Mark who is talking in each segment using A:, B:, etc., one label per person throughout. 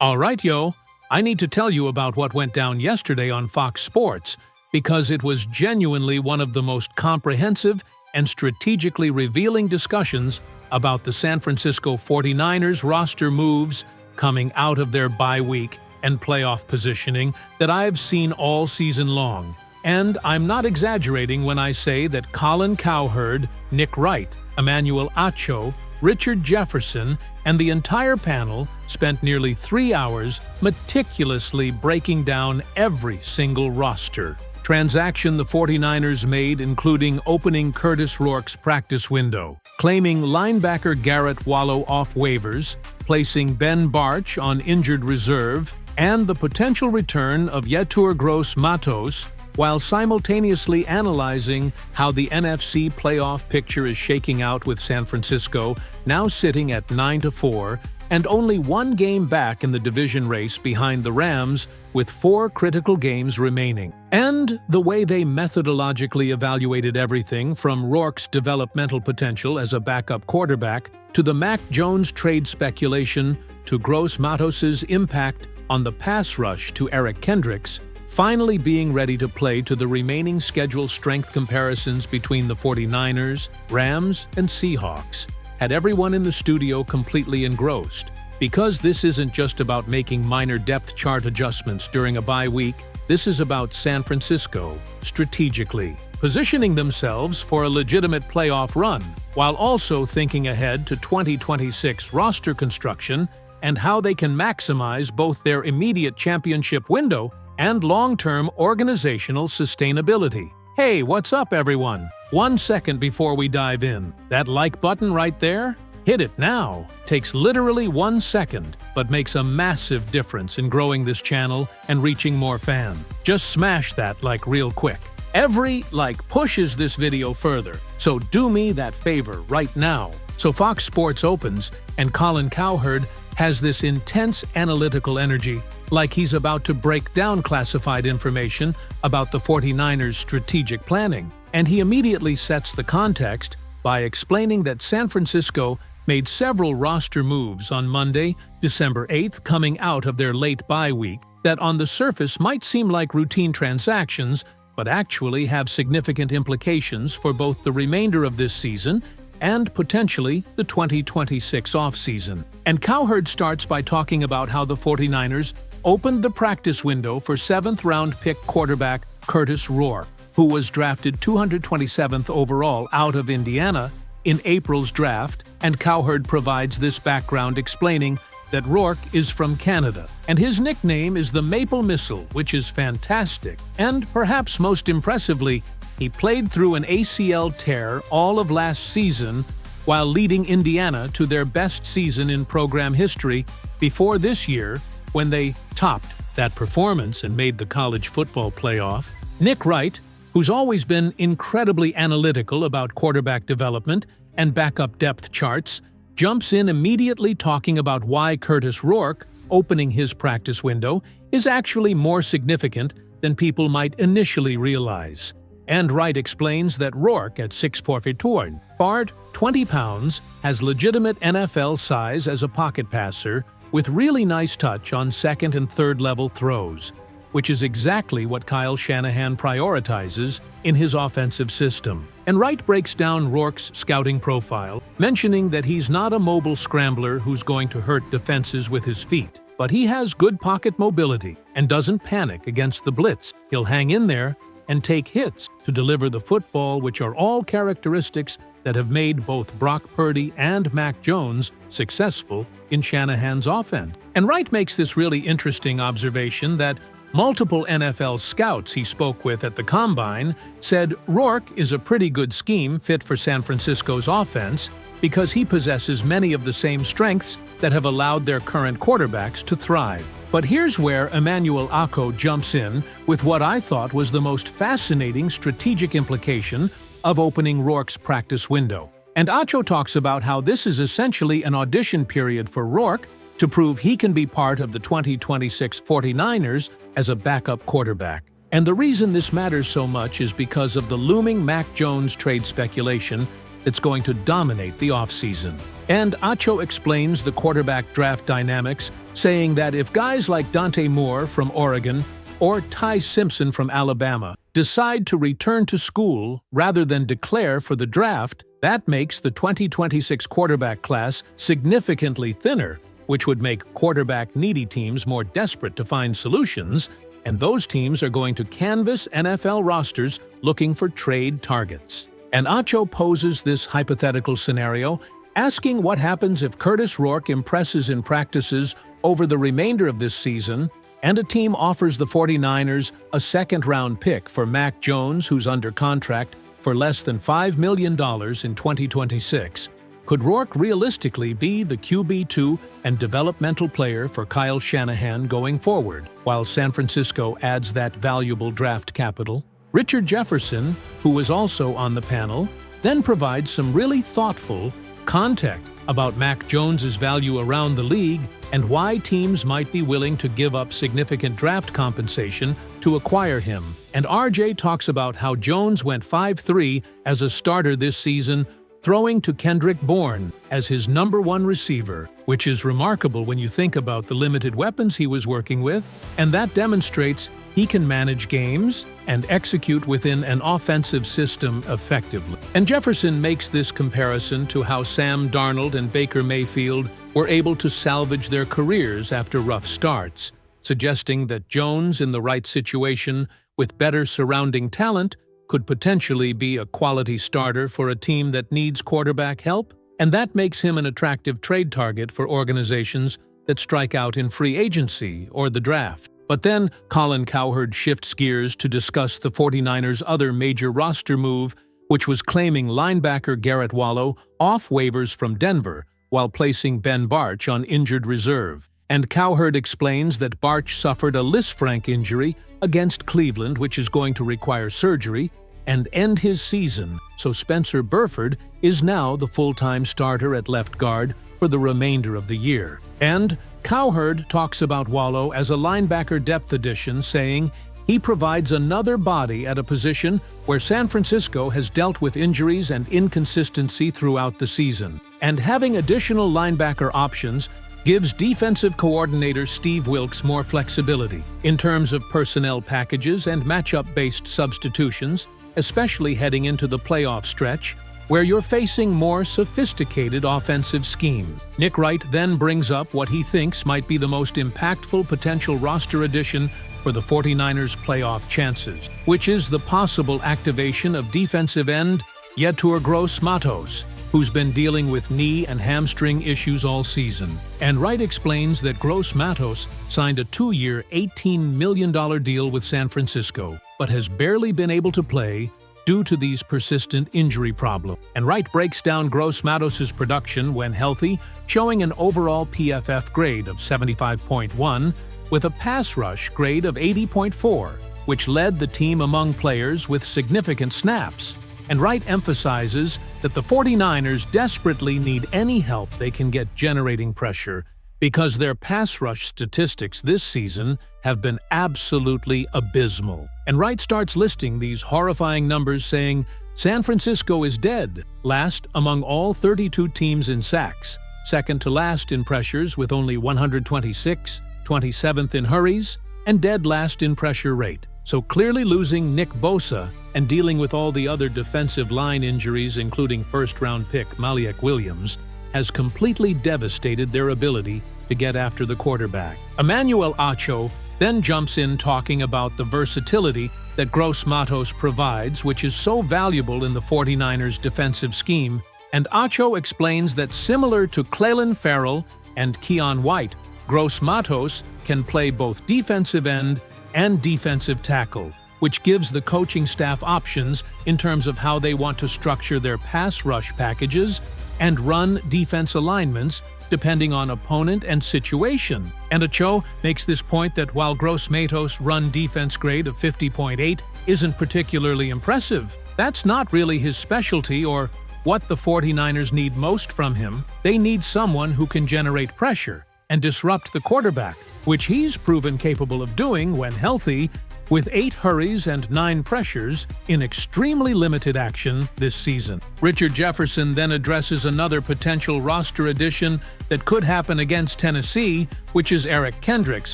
A: All right, yo, I need to tell you about what went down yesterday on Fox Sports because it was genuinely one of the most comprehensive and strategically revealing discussions about the San Francisco 49ers roster moves coming out of their bye week and playoff positioning that I've seen all season long. And I'm not exaggerating when I say that Colin Cowherd, Nick Wright, Emmanuel Acho, Richard Jefferson, and the entire panel spent nearly 3 hours meticulously breaking down every single roster transaction the 49ers made, including opening Curtis Rourke's practice window, claiming linebacker Garrett Wallow off waivers, placing Ben Barch on injured reserve, and the potential return of Yetur Gross-Matos, while simultaneously analyzing how the NFC playoff picture is shaking out with San Francisco now sitting at 9-4 and only one game back in the division race behind the Rams with 4 critical games remaining. And the way they methodologically evaluated everything from Rourke's developmental potential as a backup quarterback to the Mac Jones trade speculation to Gross-Matos' impact on the pass rush to Eric Kendricks, finally being ready to play to the remaining schedule strength comparisons between the 49ers, Rams, and Seahawks, had everyone in the studio completely engrossed. Because this isn't just about making minor depth chart adjustments during a bye week, this is about San Francisco strategically positioning themselves for a legitimate playoff run, while also thinking ahead to 2026 roster construction and how they can maximize both their immediate championship window and long-term organizational sustainability. Hey, what's up, everyone? 1 second before we dive in. That like button right there? Hit it now. Takes literally 1 second, but makes a massive difference in growing this channel and reaching more fans. Just smash that like real quick. Every like pushes this video further, so do me that favor right now. So Fox Sports opens, and Colin Cowherd has this intense analytical energy, like he's about to break down classified information about the 49ers' strategic planning. And he immediately sets the context by explaining that San Francisco made several roster moves on Monday, December 8th, coming out of their late bye week, that on the surface might seem like routine transactions, but actually have significant implications for both the remainder of this season and potentially the 2026 offseason. And Cowherd starts by talking about how the 49ers opened the practice window for 7th-round pick quarterback Curtis Rourke, who was drafted 227th overall out of Indiana in April's draft, and Cowherd provides this background explaining that Rourke is from Canada, and his nickname is the Maple Missile, which is fantastic. And perhaps most impressively, he played through an ACL tear all of last season while leading Indiana to their best season in program history before this year, when they topped that performance and made the college football playoff. Nick Wright, who's always been incredibly analytical about quarterback development and backup depth charts, jumps in immediately talking about why Curtis Rourke opening his practice window is actually more significant than people might initially realize. And Wright explains that Rourke, at 6'4", 20 pounds, has legitimate NFL size as a pocket passer with really nice touch on second and third level throws, which is exactly what Kyle Shanahan prioritizes in his offensive system. And Wright breaks down Rourke's scouting profile, mentioning that he's not a mobile scrambler who's going to hurt defenses with his feet, but he has good pocket mobility and doesn't panic against the blitz. He'll hang in there and take hits to deliver the football, which are all characteristics that have made both Brock Purdy and Mac Jones successful in Shanahan's offense. And Wright makes this really interesting observation that multiple NFL scouts he spoke with at the Combine said Rourke is a pretty good scheme fit for San Francisco's offense because he possesses many of the same strengths that have allowed their current quarterbacks to thrive. But here's where Emmanuel Acho jumps in with what I thought was the most fascinating strategic implication of opening Rourke's practice window. And Acho talks about how this is essentially an audition period for Rourke to prove he can be part of the 2026 49ers as a backup quarterback. And the reason this matters so much is because of the looming Mac Jones trade speculation that's going to dominate the offseason. And Acho explains the quarterback draft dynamics, saying that if guys like Dante Moore from Oregon or Ty Simpson from Alabama decide to return to school rather than declare for the draft, that makes the 2026 quarterback class significantly thinner, which would make quarterback-needy teams more desperate to find solutions, and those teams are going to canvass NFL rosters looking for trade targets. And Acho poses this hypothetical scenario, asking what happens if Curtis Rourke impresses in practices over the remainder of this season, and a team offers the 49ers a second-round pick for Mac Jones, who's under contract for less than $5 million in 2026. Could Rourke realistically be the QB2 and developmental player for Kyle Shanahan going forward, while San Francisco adds that valuable draft capital? Richard Jefferson, who was also on the panel, then provides some really thoughtful context about Mac Jones's value around the league and why teams might be willing to give up significant draft compensation to acquire him. And RJ talks about how Jones went 5-3 as a starter this season, throwing to Kendrick Bourne as his #1 receiver, which is remarkable when you think about the limited weapons he was working with, and that demonstrates he can manage games and execute within an offensive system effectively. And Jefferson makes this comparison to how Sam Darnold and Baker Mayfield were able to salvage their careers after rough starts, suggesting that Jones, in the right situation with better surrounding talent, could potentially be a quality starter for a team that needs quarterback help, and that makes him an attractive trade target for organizations that strike out in free agency or the draft. But then Colin Cowherd shifts gears to discuss the 49ers' other major roster move, which was claiming linebacker Garrett Wallow off waivers from Denver while placing Ben Bartch on injured reserve. And Cowherd explains that Bartch suffered a Lisfranc injury against Cleveland, which is going to require surgery and end his season, so Spencer Burford is now the full-time starter at left guard for the remainder of the year. And Cowherd talks about Wallow as a linebacker depth addition, saying he provides another body at a position where San Francisco has dealt with injuries and inconsistency throughout the season. And having additional linebacker options gives defensive coordinator Steve Wilks more flexibility in terms of personnel packages and matchup-based substitutions, especially heading into the playoff stretch, where you're facing more sophisticated offensive scheme. Nick Wright then brings up what he thinks might be the most impactful potential roster addition for the 49ers' playoff chances, which is the possible activation of defensive end Yetur Gross-Matos, who's been dealing with knee and hamstring issues all season. And Wright explains that Gross-Matos signed a 2-year, $18 million deal with San Francisco, but has barely been able to play due to these persistent injury problems. And Wright breaks down Gross-Matos' production when healthy, showing an overall PFF grade of 75.1 with a pass rush grade of 80.4, which led the team among players with significant snaps. And Wright emphasizes that the 49ers desperately need any help they can get generating pressure because their pass rush statistics this season have been absolutely abysmal. And Wright starts listing these horrifying numbers, saying San Francisco is dead, last among all 32 teams in sacks, second to last in pressures with only 126, 27th in hurries, and dead last in pressure rate. So clearly losing Nick Bosa and dealing with all the other defensive line injuries, including first-round pick Maliek Williams, has completely devastated their ability to get after the quarterback. Emmanuel Acho then jumps in talking about the versatility that Gross-Matos provides, which is so valuable in the 49ers' defensive scheme, and Acho explains that similar to Clelin Ferrell and Keon White, Gross-Matos can play both defensive end and defensive tackle, which gives the coaching staff options in terms of how they want to structure their pass rush packages and run defense alignments depending on opponent and situation. And Acho makes this point that while Gross-Matos' run defense grade of 50.8 isn't particularly impressive, that's not really his specialty or what the 49ers need most from him. They need someone who can generate pressure and disrupt the quarterback, which he's proven capable of doing when healthy, with 8 hurries and 9 pressures in extremely limited action this season. Richard Jefferson then addresses another potential roster addition that could happen against Tennessee, which is Eric Kendricks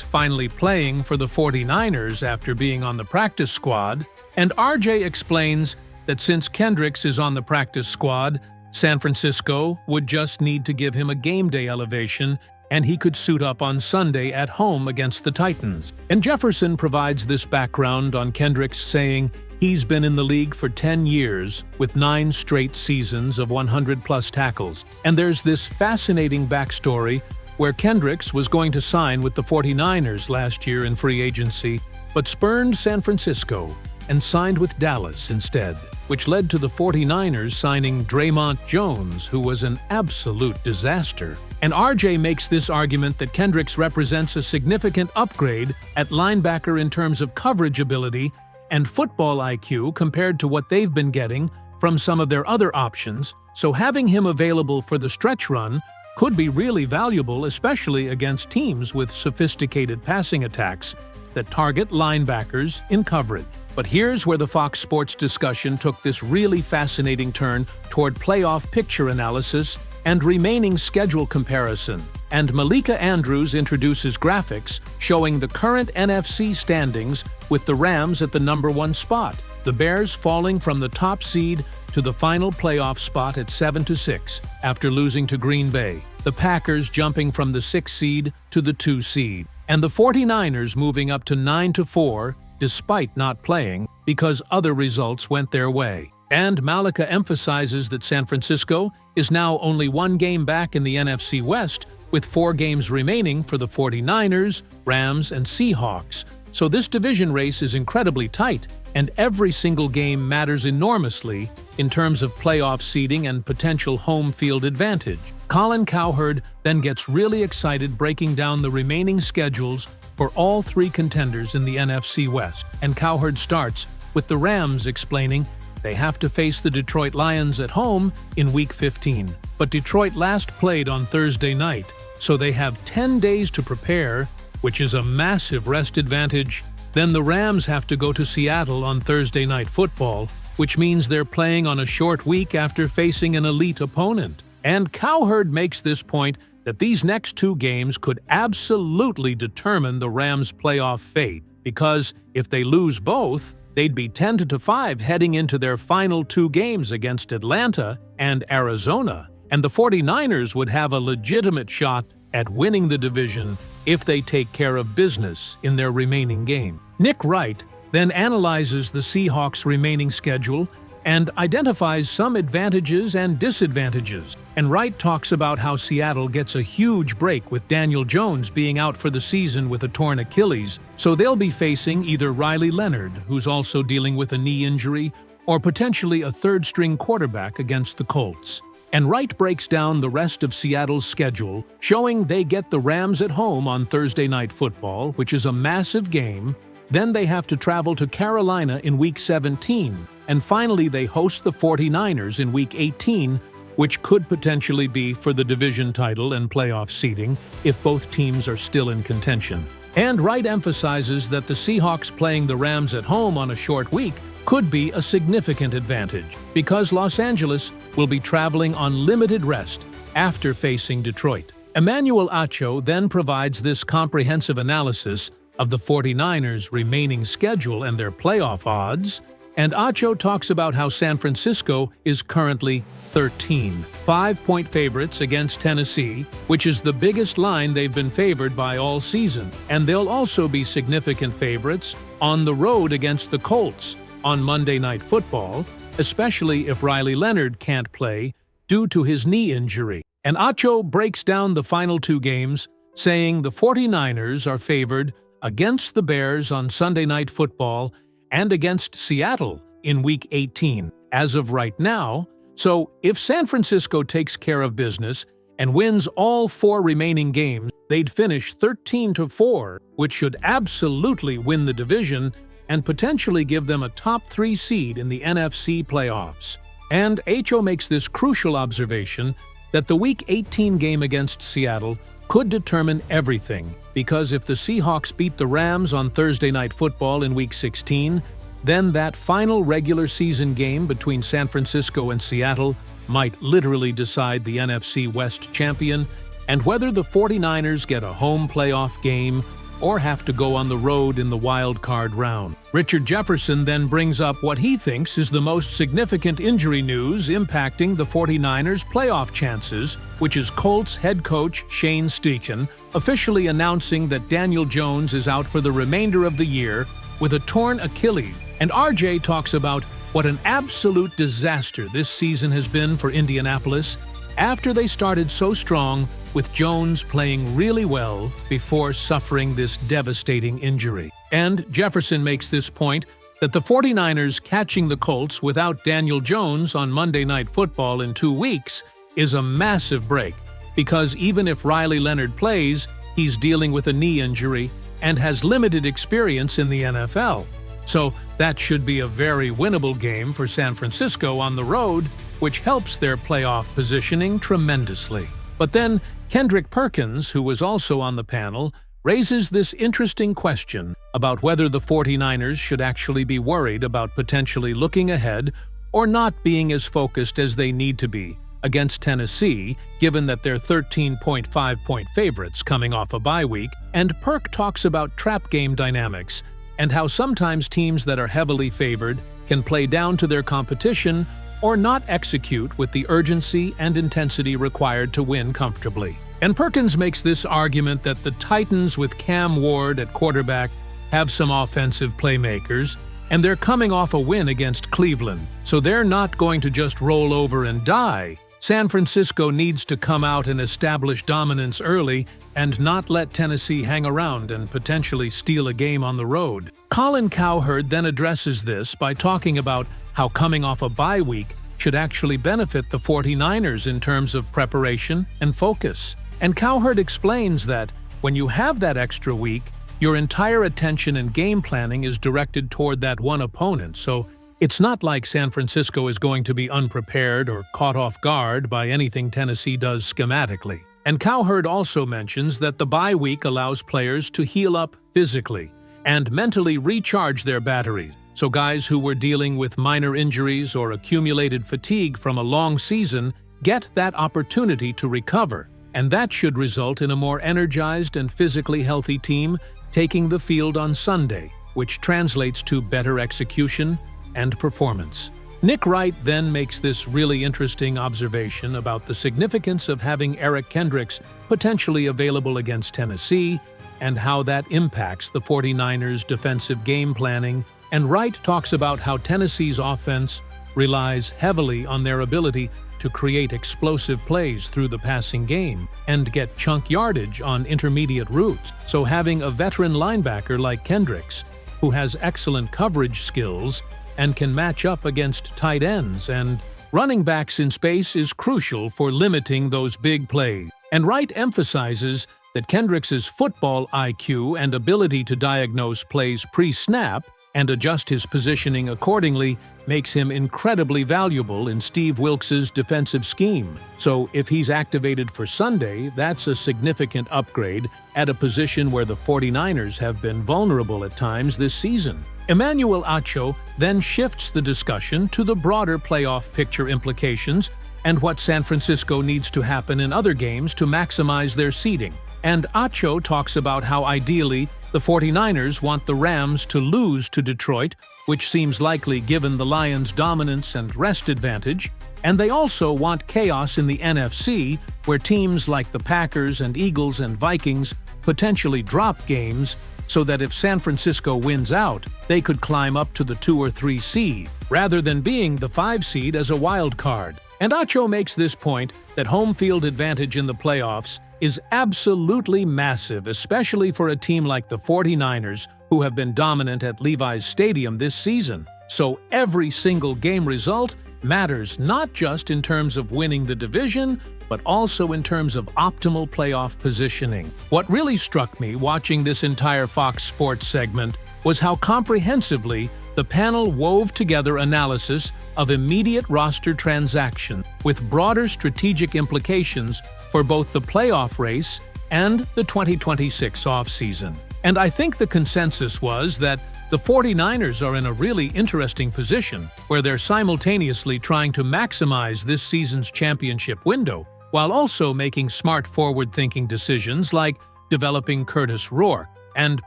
A: finally playing for the 49ers after being on the practice squad, and RJ explains that since Kendricks is on the practice squad, San Francisco would just need to give him a game day elevation and he could suit up on Sunday at home against the Titans. And Jefferson provides this background on Kendricks, saying he's been in the league for 10 years with 9 straight seasons of 100-plus tackles. And there's this fascinating backstory where Kendricks was going to sign with the 49ers last year in free agency, but spurned San Francisco and signed with Dallas instead, which led to the 49ers signing Draymond Jones, who was an absolute disaster. And RJ makes this argument that Kendricks represents a significant upgrade at linebacker in terms of coverage ability and football IQ compared to what they've been getting from some of their other options, so having him available for the stretch run could be really valuable, especially against teams with sophisticated passing attacks that target linebackers in coverage. But here's where the Fox Sports discussion took this really fascinating turn toward playoff picture analysis and remaining schedule comparison. And Malika Andrews introduces graphics showing the current NFC standings with the Rams at the number 1 spot, the Bears falling from the top seed to the final playoff spot at 7-6 after losing to Green Bay, the Packers jumping from the 6th seed to the 2 seed, and the 49ers moving up to 9-4 despite not playing because other results went their way. And Malika emphasizes that San Francisco is now only 1 game back in the NFC West, with 4 games remaining for the 49ers, Rams, and Seahawks. So this division race is incredibly tight, and every single game matters enormously in terms of playoff seeding and potential home field advantage. Colin Cowherd then gets really excited breaking down the remaining schedules for all 3 contenders in the NFC West. And Cowherd starts with the Rams, explaining they have to face the Detroit Lions at home in Week 15. But Detroit last played on Thursday night, so they have 10 days to prepare, which is a massive rest advantage. Then the Rams have to go to Seattle on Thursday Night Football, which means they're playing on a short week after facing an elite opponent. And Cowherd makes this point that these next 2 games could absolutely determine the Rams' playoff fate, because if they lose both, they'd be 10-5 heading into their final 2 games against Atlanta and Arizona, and the 49ers would have a legitimate shot at winning the division if they take care of business in their remaining game. Nick Wright then analyzes the Seahawks' remaining schedule and identifies some advantages and disadvantages. And Wright talks about how Seattle gets a huge break with Daniel Jones being out for the season with a torn Achilles, so they'll be facing either Riley Leonard, who's also dealing with a knee injury, or potentially a third-string quarterback against the Colts. And Wright breaks down the rest of Seattle's schedule, showing they get the Rams at home on Thursday Night Football, which is a massive game. Then they have to travel to Carolina in Week 17, and finally they host the 49ers in Week 18, which could potentially be for the division title and playoff seeding if both teams are still in contention. And Wright emphasizes that the Seahawks playing the Rams at home on a short week could be a significant advantage, because Los Angeles will be traveling on limited rest after facing Detroit. Emmanuel Acho then provides this comprehensive analysis of the 49ers' remaining schedule and their playoff odds, and Acho talks about how San Francisco is currently 13 5-point favorites against Tennessee, which is the biggest line they've been favored by all season, and they'll also be significant favorites on the road against the Colts on Monday Night Football, especially if Riley Leonard can't play due to his knee injury. And Acho breaks down the final 2 games, saying the 49ers are favored against the Bears on Sunday Night Football and against Seattle in Week 18 as of right now. So if San Francisco takes care of business and wins all 4 remaining games, they'd finish 13-4, which should absolutely win the division and potentially give them a top 3 seed in the NFC playoffs. And Acho makes this crucial observation that the Week 18 game against Seattle could determine everything, because if the Seahawks beat the Rams on Thursday Night Football in Week 16, then that final regular season game between San Francisco and Seattle might literally decide the NFC West champion and whether the 49ers get a home playoff game or have to go on the road in the wild card round. Richard Jefferson then brings up what he thinks is the most significant injury news impacting the 49ers' playoff chances, which is Colts head coach Shane Steichen officially announcing that Daniel Jones is out for the remainder of the year with a torn Achilles. And RJ talks about what an absolute disaster this season has been for Indianapolis after they started so strong with Jones playing really well before suffering this devastating injury. And Jefferson makes this point that the 49ers catching the Colts without Daniel Jones on Monday Night Football in 2 weeks is a massive break, because even if Riley Leonard plays, he's dealing with a knee injury and has limited experience in the NFL. So that should be a very winnable game for San Francisco on the road, which helps their playoff positioning tremendously. But then Kendrick Perkins, who was also on the panel, raises this interesting question about whether the 49ers should actually be worried about potentially looking ahead or not being as focused as they need to be against Tennessee, given that they're 13.5-point favorites coming off a bye week. And Perk talks about trap game dynamics and how sometimes teams that are heavily favored can play down to their competition or not execute with the urgency and intensity required to win comfortably. And Perkins makes this argument that the Titans with Cam Ward at quarterback have some offensive playmakers, and they're coming off a win against Cleveland, so they're not going to just roll over and die. San Francisco needs to come out and establish dominance early and not let Tennessee hang around and potentially steal a game on the road. Colin Cowherd then addresses this by talking about how coming off a bye week should actually benefit the 49ers in terms of preparation and focus. And Cowherd explains that when you have that extra week, your entire attention and game planning is directed toward that one opponent, so it's not like San Francisco is going to be unprepared or caught off guard by anything Tennessee does schematically. And Cowherd also mentions that the bye week allows players to heal up physically and mentally recharge their batteries. So guys who were dealing with minor injuries or accumulated fatigue from a long season get that opportunity to recover, and that should result in a more energized and physically healthy team taking the field on Sunday, which translates to better execution and performance. Nick Wright then makes this really interesting observation about the significance of having Eric Kendricks potentially available against Tennessee and how that impacts the 49ers' defensive game planning. And Wright talks about how Tennessee's offense relies heavily on their ability to create explosive plays through the passing game and get chunk yardage on intermediate routes. So having a veteran linebacker like Kendricks, who has excellent coverage skills and can match up against tight ends and running backs in space, is crucial for limiting those big plays. And Wright emphasizes that Kendricks' football IQ and ability to diagnose plays pre-snap and adjust his positioning accordingly makes him incredibly valuable in Steve Wilks's defensive scheme. So if he's activated for Sunday, that's a significant upgrade at a position where the 49ers have been vulnerable at times this season. Emmanuel Acho then shifts the discussion to the broader playoff picture implications and what San Francisco needs to happen in other games to maximize their seeding. And Acho talks about how ideally the 49ers want the Rams to lose to Detroit, which seems likely given the Lions' dominance and rest advantage, and they also want chaos in the NFC, where teams like the Packers and Eagles and Vikings potentially drop games, so that if San Francisco wins out, they could climb up to the 2 or 3 seed, rather than being the 5 seed as a wild card. And Acho makes this point that home field advantage in the playoffs is absolutely massive, especially for a team like the 49ers, who have been dominant at Levi's Stadium this season. So every single game result matters, not just in terms of winning the division, but also in terms of optimal playoff positioning. What really struck me watching this entire Fox Sports segment was how comprehensively the panel wove together analysis of immediate roster transactions with broader strategic implications for both the playoff race and the 2026 offseason. And I think the consensus was that the 49ers are in a really interesting position where they're simultaneously trying to maximize this season's championship window while also making smart forward-thinking decisions like developing Curtis Rourke and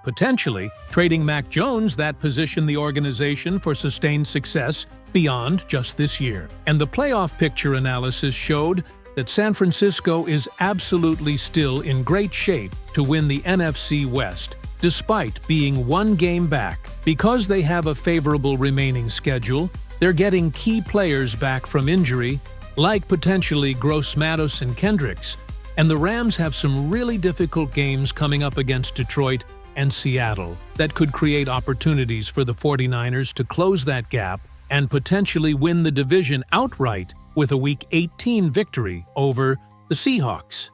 A: potentially trading Mac Jones that position the organization for sustained success beyond just this year. And the playoff picture analysis showed that San Francisco is absolutely still in great shape to win the NFC West, despite being one game back. Because they have a favorable remaining schedule, they're getting key players back from injury, like potentially Gross-Matos and Kendricks, and the Rams have some really difficult games coming up against Detroit and Seattle that could create opportunities for the 49ers to close that gap and potentially win the division outright with a Week 18 victory over the Seahawks.